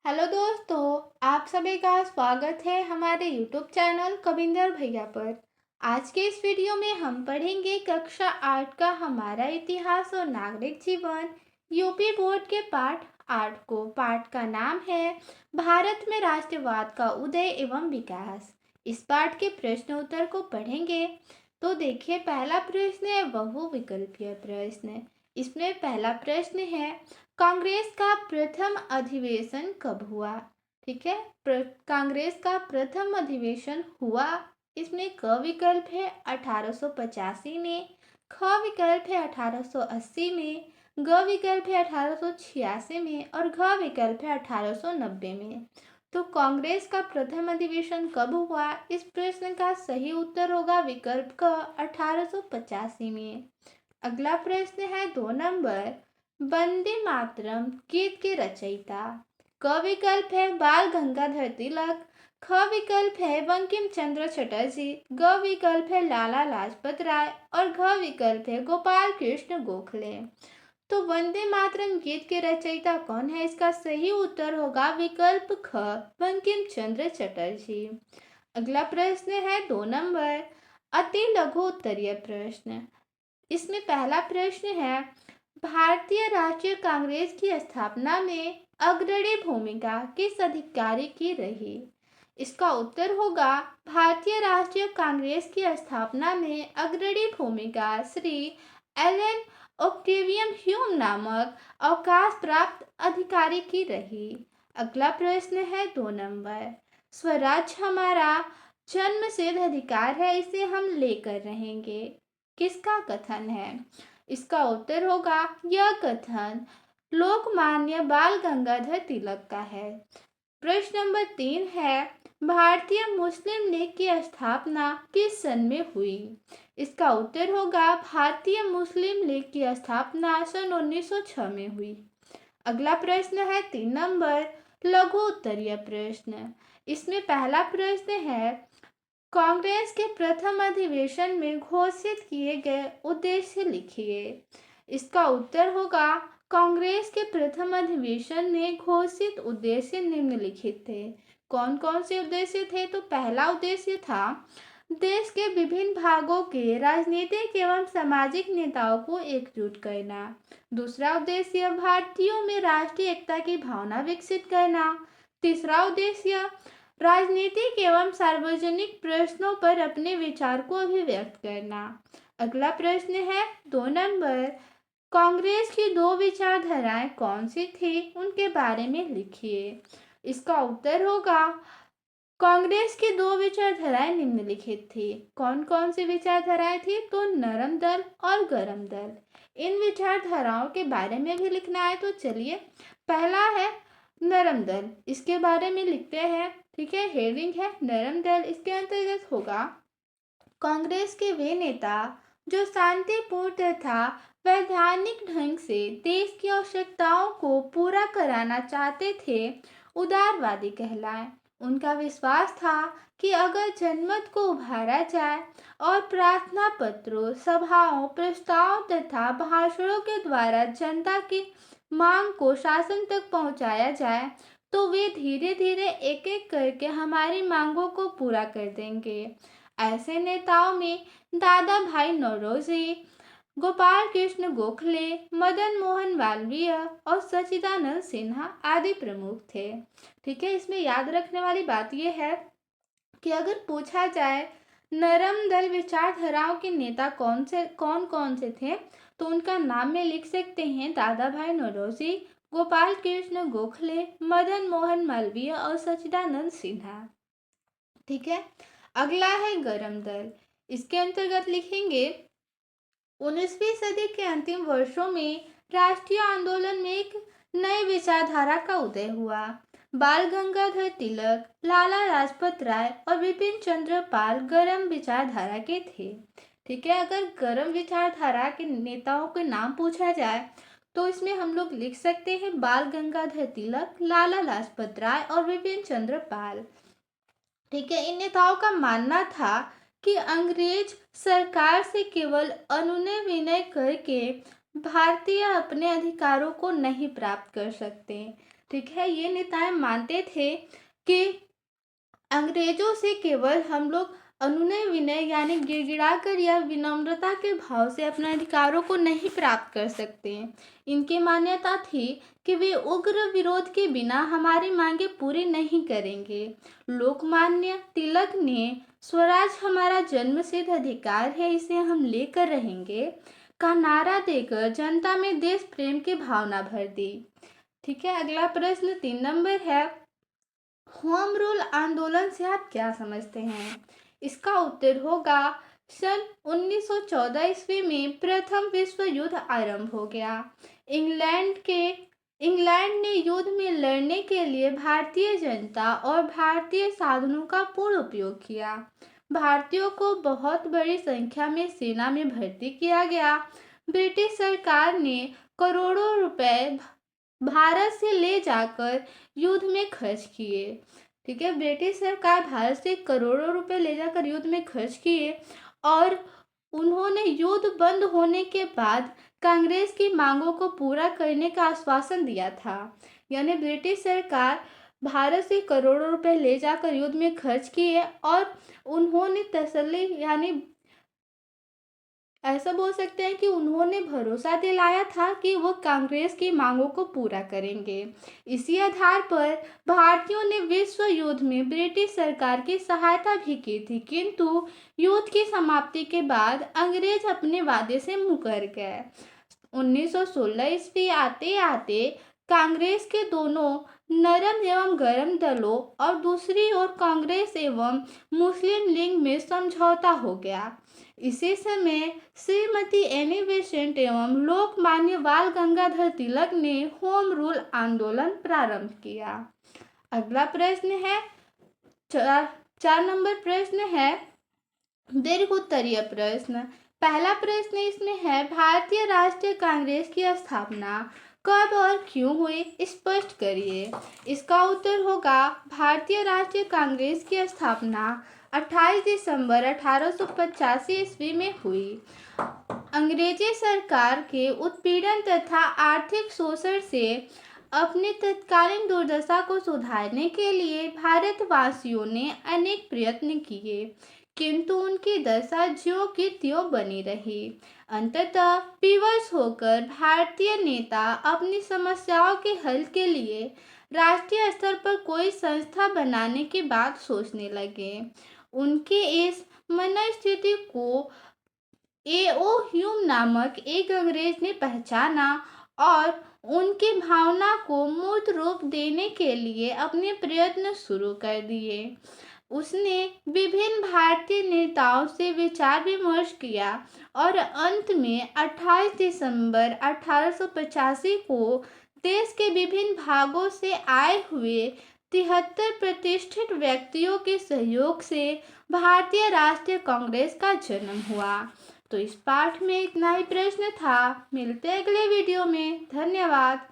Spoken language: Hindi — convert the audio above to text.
हेलो दोस्तों, आप सभी का स्वागत है हमारे यूट्यूब चैनल कविंदर भैया पर। आज के इस वीडियो में हम पढ़ेंगे कक्षा 8 का हमारा इतिहास और नागरिक जीवन यूपी बोर्ड के पाठ 8 को। पाठ का नाम है भारत में राष्ट्रवाद का उदय एवं विकास। इस पाठ के प्रश्न उत्तर को पढ़ेंगे। तो देखिए, पहला प्रश्न है बहुविकल्पीय प्रश्न। इसमें पहला प्रश्न है, कांग्रेस का प्रथम अधिवेशन कब हुआ? ठीक है, कांग्रेस का प्रथम अधिवेशन हुआ। इसमें क विकल्प है 1885 में, ख विकल्प है 1880 में, ग विकल्प है 1886 में और घ विकल्प है 1890 में। तो कांग्रेस का प्रथम अधिवेशन कब हुआ? इस प्रश्न का सही उत्तर होगा विकल्प क 1885 में। अगला प्रश्न है 2 नंबर, वंदे मातरम गीत के रचयिता। क विकल्प है बाल गंगाधर तिलक, ख विकल्प है बंकिम चंद्र चटर्जी, ग विकल्प है लाला लाजपत राय और घ विकल्प है गोपाल कृष्ण गोखले। तो वंदे मातरम गीत के रचयिता कौन है? इसका सही उत्तर होगा विकल्प ख, बंकिम चंद्र चटर्जी। अगला प्रश्न है 2 नंबर, अति लघु उत्तरीय प्रश्न। इसमें पहला प्रश्न है, भारतीय राष्ट्रीय कांग्रेस की स्थापना में अग्रणी भूमिका किस अधिकारी की रही? इसका उत्तर होगा भारतीय राष्ट्रीय कांग्रेस की स्थापना में अग्रणी भूमिका श्री एलन ऑक्टेवियम ह्यूम नामक अवकाश प्राप्त अधिकारी की रही। अगला प्रश्न है 2 नंबर, स्वराज हमारा जन्मसिद्ध अधिकार है, इसे हम लेकर रहेंगे, किसका कथन है? इसका उत्तर होगा यह कथन लोकमान्य बाल गंगाधर तिलक का है। प्रश्न नंबर 3 है, भारतीय मुस्लिम लीग की स्थापना किस सन में हुई? इसका उत्तर होगा भारतीय मुस्लिम लीग की स्थापना सन 1906 में हुई। अगला प्रश्न है 3 नंबर, लघु उत्तरीय प्रश्न। इसमें पहला प्रश्न है, कांग्रेस के प्रथम अधिवेशन में घोषित किए गए उद्देश्य लिखिए। इसका उत्तर होगा कांग्रेस के प्रथम अधिवेशन में घोषित उद्देश्य निम्नलिखित थे। कौन कौन से उद्देश्य थे? तो पहला उद्देश्य था देश के विभिन्न भागों के राजनीतिक एवं सामाजिक नेताओं को एकजुट करना। दूसरा उद्देश्य भारतीयों में राष्ट्रीय एकता की भावना विकसित करना। तीसरा उद्देश्य राजनीतिक एवं सार्वजनिक प्रश्नों पर अपने विचार को अभिव्यक्त करना। अगला प्रश्न है 2 नंबर, कांग्रेस की 2 विचारधाराएं कौन सी थी, उनके बारे में लिखिए। इसका उत्तर होगा कांग्रेस की 2 विचारधाराएं निम्नलिखित थी। कौन कौन सी विचारधाराएं थी? तो नरम दल और गरम दल। इन विचारधाराओं के बारे में भी लिखना है, तो चलिए, पहला है नरम दल, इसके बारे में लिखते हैं। ठीक है, हेडिंग है नरम दल। इसके अंतर्गत होगा कांग्रेस के वे नेता जो शांतिपूर्ण तथा वैधानिक ढंग से देश की आवश्यकताओं को पूरा कराना चाहते थे, उदारवादी कहलाए। उनका विश्वास था कि अगर जनमत को उभारा जाए और प्रार्थना पत्रों, सभाओं, प्रस्तावों तथा भाषणों के द्वारा जनता की मांग को शासन तक पहुंचाया जाए, तो वे धीरे धीरे एक एक करके हमारी मांगों को पूरा कर देंगे। ऐसे नेताओं में दादा भाई नौरोजी, गोपाल कृष्ण गोखले, मदन मोहन मालवीय और सच्चिदानंद सिन्हा आदि प्रमुख थे। ठीक है, इसमें याद रखने वाली बात यह है कि अगर पूछा जाए नरम दल विचारधाराओं के नेता कौन कौन से थे, तो उनका नाम में लिख सकते हैं दादा भाई नौरोजी, गोपाल कृष्ण गोखले, मदन मोहन मालवीय और सच्चिदानंद सिन्हा। ठीक है, अगला है गरम दल। इसके अंतर्गत लिखेंगे 19वीं सदी के अंतिम वर्षों में राष्ट्रीय आंदोलन में एक नई विचारधारा का उदय हुआ। बाल गंगाधर तिलक, लाला लाजपत राय और विपिन चंद्र पाल गरम विचारधारा के थे। ठीक है, अगर गरम विचारधारा के नेताओं के नाम पूछा जाए, तो इसमें हम लोग लिख सकते हैं बाल गंगाधर तिलक, लाला लाजपत राय और विपिन चंद्र पाल। ठीक है, इन नेताओं का मानना था कि अंग्रेज सरकार से केवल अनुनय विनय करके भारतीय अपने अधिकारों को नहीं प्राप्त कर सकते। ठीक है, ये नेताएं मानते थे कि अंग्रेजों से केवल हम लोग अनुनय विनय यानी गिड़गिड़ा कर या विनम्रता के भाव से अपने अधिकारों को नहीं प्राप्त कर सकते। इनकी मान्यता थी कि वे उग्र विरोध के बिना हमारी मांगे पूरी नहीं करेंगे। लोकमान्य तिलक ने स्वराज हमारा जन्मसिद्ध अधिकार है, इसे हम लेकर रहेंगे का नारा देकर जनता में देश प्रेम की भावना भर दी। ठीक है, अगला प्रश्न 3 नंबर है, होम रूल आंदोलन से आप क्या समझते हैं? इसका उत्तर होगा सन 1914 ईस्वी में प्रथम विश्व युद्ध आरंभ हो गया। इंग्लैंड ने युद्ध में लड़ने के लिए भारतीय जनता और भारतीय साधनों का पूर्ण उपयोग किया। भारतीयों को बहुत बड़ी संख्या में सेना में भर्ती किया गया। ब्रिटिश सरकार ने करोड़ों रुपए भारत से ले जाकर युद्ध में खर्च किए। ठीक है, ब्रिटिश सरकार भारत से करोड़ों रुपए ले जाकर युद्ध में खर्च किए और उन्होंने युद्ध बंद होने के बाद कांग्रेस की मांगों को पूरा करने का आश्वासन दिया था। यानी ब्रिटिश सरकार भारत से करोड़ों रुपए ले जाकर युद्ध में खर्च किए और उन्होंने तसल्ली यानी ऐसा बोल सकते हैं कि उन्होंने भरोसा दिलाया था कि वो कांग्रेस की मांगों को पूरा करेंगे। इसी आधार पर भारतीयों ने विश्व युद्ध में ब्रिटिश सरकार की सहायता भी की थी, किंतु युद्ध की समाप्ति के बाद अंग्रेज अपने वादे से मुकर गए। 1916 ईस्वी आते आते कांग्रेस के दोनों नरम एवं गरम दलों और दूसरी ओर कांग्रेस एवं मुस्लिम लीग में समझौता हो गया। इसी समय श्रीमती एनी बेसेंट एवं लोकमान्य बाल गंगाधर तिलक ने होम रूल आंदोलन प्रारंभ किया। अगला प्रश्न है 4 नंबर प्रश्न है दीर्घ उत्तरीय प्रश्न। पहला प्रश्न इसमें है, भारतीय राष्ट्रीय कांग्रेस की स्थापना कब और क्यों हुई, स्पष्ट करिए। इसका उत्तर होगा, भारतीय राष्ट्रीय कांग्रेस की स्थापना 28 दिसंबर 1885 ईस्वी में हुई। अंग्रेजी सरकार के उत्पीड़न तथा आर्थिक शोषण से अपनी तत्कालीन दुर्दशा को सुधारने के लिए भारतवासियों ने अनेक प्रयत्न किए, किंतु उनकी दशा ज्यों की त्यों बनी रही। अंततः विवश होकर भारतीय नेता अपनी समस्याओं के हल के लिए राष्ट्रीय स्तर पर कोई संस्था बनाने की बात सोचने लगे। उनकी इस मनस्थिति को ए.ओ. ह्यूम नामक एक अंग्रेज ने पहचाना और उनकी भावना को मूर्त रूप देने के लिए अपने प्रयत्न शुरू कर दिए। उसने विभिन्न भारतीय नेताओं से विचार विमर्श किया और अंत में 28 दिसंबर 1885 को देश के विभिन्न भागों से आए हुए 73 प्रतिष्ठित व्यक्तियों के सहयोग से भारतीय राष्ट्रीय कांग्रेस का जन्म हुआ। तो इस पाठ में इतना ही प्रश्न था। मिलते हैं अगले वीडियो में। धन्यवाद।